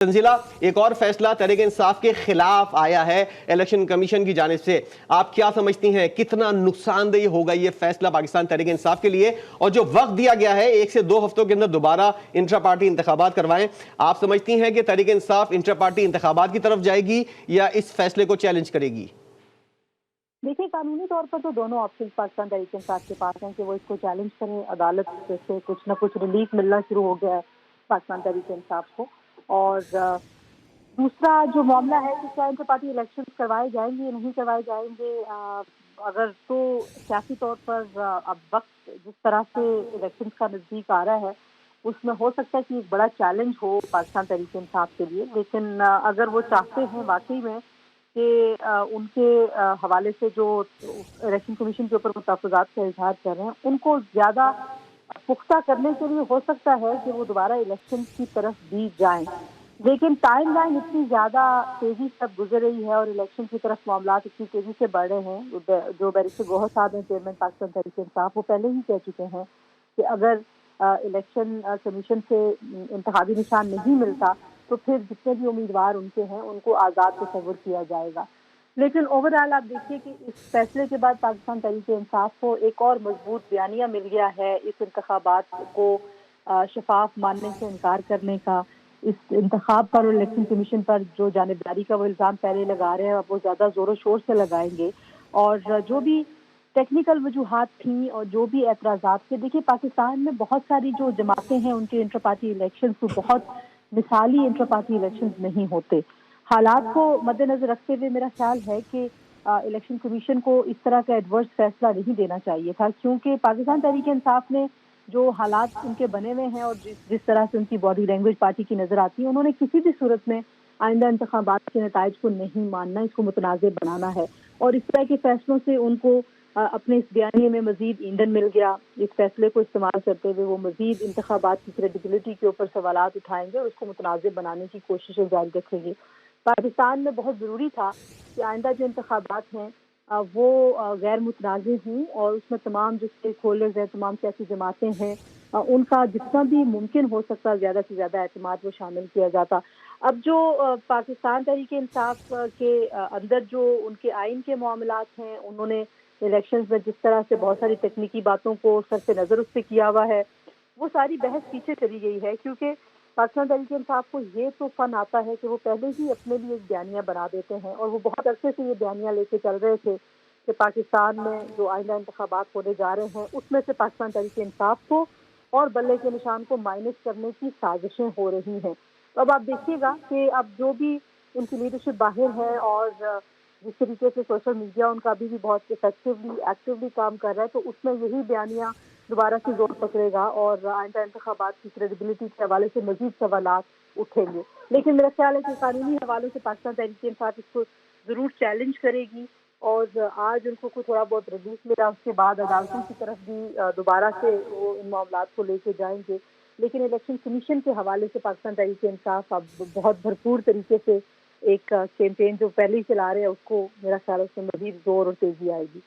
तंजीला, एक और फैसला तहरीक इंसाफ के खिलाफ आया है इलेक्शन कमीशन की जानिब से। आप क्या समझती हैं कितना नुकसानदेह होगा ये फैसला पाकिस्तान तहरीक इंसाफ के लिए? और जो वक्त दिया गया है 1 से 2 हफ्तों के अंदर दोबारा इंट्रा पार्टी इंतखाबात करवाएं, आप समझती हैं कि तहरीक इंसाफ इंट्रा पार्टी इंतखाबात की तरफ जाएगी या इस फैसले को चैलेंज करेगी? देखिए, कानूनी तौर पर तो दोनों ऑप्शन पाकिस्तान तहरीक इंसाफ के पास हैं कि वो इसको चैलेंज करें। अदालत से कुछ ना कुछ रिलीफ मिलना शुरू हो गया है पाकिस्तान तहरीक इंसाफ को। और दूसरा जो मामला है कि क्या इंटर पार्टी इलेक्शन करवाए जाएंगे या नहीं करवाए जाएंगे, अगर तो सियासी तौर पर अब वक्त जिस तरह से इलेक्शन का नज़दीक आ रहा है उसमें हो सकता है कि एक बड़ा चैलेंज हो पाकिस्तान तहरीक इंसाफ के लिए। लेकिन अगर वो चाहते हैं वाकई में कि उनके हवाले से जो इलेक्शन कमीशन के ऊपर वो तहफ़्फ़ुज़ात का इजहार कर रहे हैं उनको ज़्यादा पुख्ता करने के लिए हो सकता है कि वो दोबारा इलेक्शन की तरफ भी जाएं। लेकिन टाइम लाइन इतनी ज़्यादा तेज़ी से अब गुजर रही है और इलेक्शन की तरफ मामला इतनी तेज़ी से बढ़ रहे हैं। जो बैरिस्टर गौहर साहब हैं, चेयरमैन पाकिस्तान तहरीक इंसाफ, वो पहले ही कह चुके हैं कि अगर इलेक्शन कमीशन से इंतखाबी निशान नहीं मिलता तो फिर जितने भी उम्मीदवार उनके हैं उनको आज़ाद तस्वुर किया जाएगा। लेकिन ओवरऑल आप देखिए कि इस फैसले के बाद पाकिस्तान तहरीक इंसाफ को एक और मजबूत बयानिया मिल गया है इस इंतखाबात को शफाफ मानने से इनकार करने का। इस इंतखाब पर और इलेक्शन कमीशन पर जो जानिबदारी का वो इल्ज़ाम पहले लगा रहे हैं अब वो ज़्यादा ज़ोरों शोर से लगाएंगे। और जो भी टेक्निकल वजूहात थी और जो भी एतराज़ात थे, देखिए पाकिस्तान में बहुत सारी जो जमातें हैं उनके इंटर पार्टी इलेक्शन तो बहुत मिसाली इंटर पार्टी इलेक्शन नहीं होते। हालात को मद्देनजर रखते हुए मेरा ख्याल है कि इलेक्शन कमीशन को इस तरह का एडवर्स फैसला नहीं देना चाहिए था, क्योंकि पाकिस्तान तहरीक इंसाफ ने जो हालात उनके बने हुए हैं और जिस तरह से उनकी बॉडी लैंग्वेज पार्टी की नज़र आती है, उन्होंने किसी भी सूरत में आइंदा इंतखाबात के नताइज को नहीं मानना, इसको मुतनाज़ बनाना है। और इस तरह के फैसलों से उनको अपने इस बयानी में मजीद ईंधन मिल गया। इस फैसले को इस्तेमाल करते हुए वो मजीद इंतखाबात की क्रेडिबिलिटी के ऊपर सवालात उठाएंगे और उसको मुतनाज़ बनाने की कोशिशें जारी रखेंगे। पाकिस्तान में बहुत ज़रूरी था कि आइंदा जो इंतखाबात हैं वो गैर मुतनाज़ हों और उसमें तमाम जो स्टेक होल्डर्स हैं, तमाम सियासी जमातें हैं, उनका जितना भी मुमकिन हो सकता ज़्यादा से ज़्यादा एतमाद वो शामिल किया जाता। अब जो पाकिस्तान तहरीक इंसाफ के अंदर जो उनके आइन के मामलात हैं, उन्होंने इलेक्शंस में जिस तरह से बहुत सारी तकनीकी बातों को सर से नज़र उससे किया हुआ है, वो सारी बहस पीछे चली गई है। क्योंकि पाकिस्तान तहरीक इंसाफ को ये तो फन आता है कि वो पहले ही अपने लिए एक बयानिया बना देते हैं और वो बहुत अरसे से ये बयानिया लेके चल रहे थे कि पाकिस्तान में जो आइंदा इंतखाबात होने जा रहे हैं उसमें से पाकिस्तान तहरीक इंसाफ को और बल्ले के निशान को माइनस करने की साजिशें हो रही हैं। तो अब आप देखिएगा कि अब जो भी उनकी लीडरशिप बाहर है और जिस तरीके से सोशल मीडिया उनका अभी भी बहुत इफेक्टिवली एक्टिवली काम कर रहा है, तो उसमें यही बयानिया दोबारा से जोर पकड़ेगा और आइंदा इंतखाबात की क्रेडिबिलिटी के हवाले से मजीद सवालात उठेंगे। लेकिन मेरा ख्याल है कि कानूनी हवालों से पाकिस्तान तहरीक इंसाफ इसको ज़रूर चैलेंज करेगी और आज उनको कुछ थोड़ा बहुत रिलीफ मिला, उसके बाद अदालतों की तरफ भी दोबारा से वो इन मामलात को लेके जाएंगे। लेकिन इलेक्शन कमीशन के हवाले से पाकिस्तान तहरीक इंसाफ अब बहुत भरपूर तरीके से एक कैंपेन जो पहले ही चला रहे हैं उसको मेरा ख्याल है उसमें मजीद जोर और तेज़ी आएगी।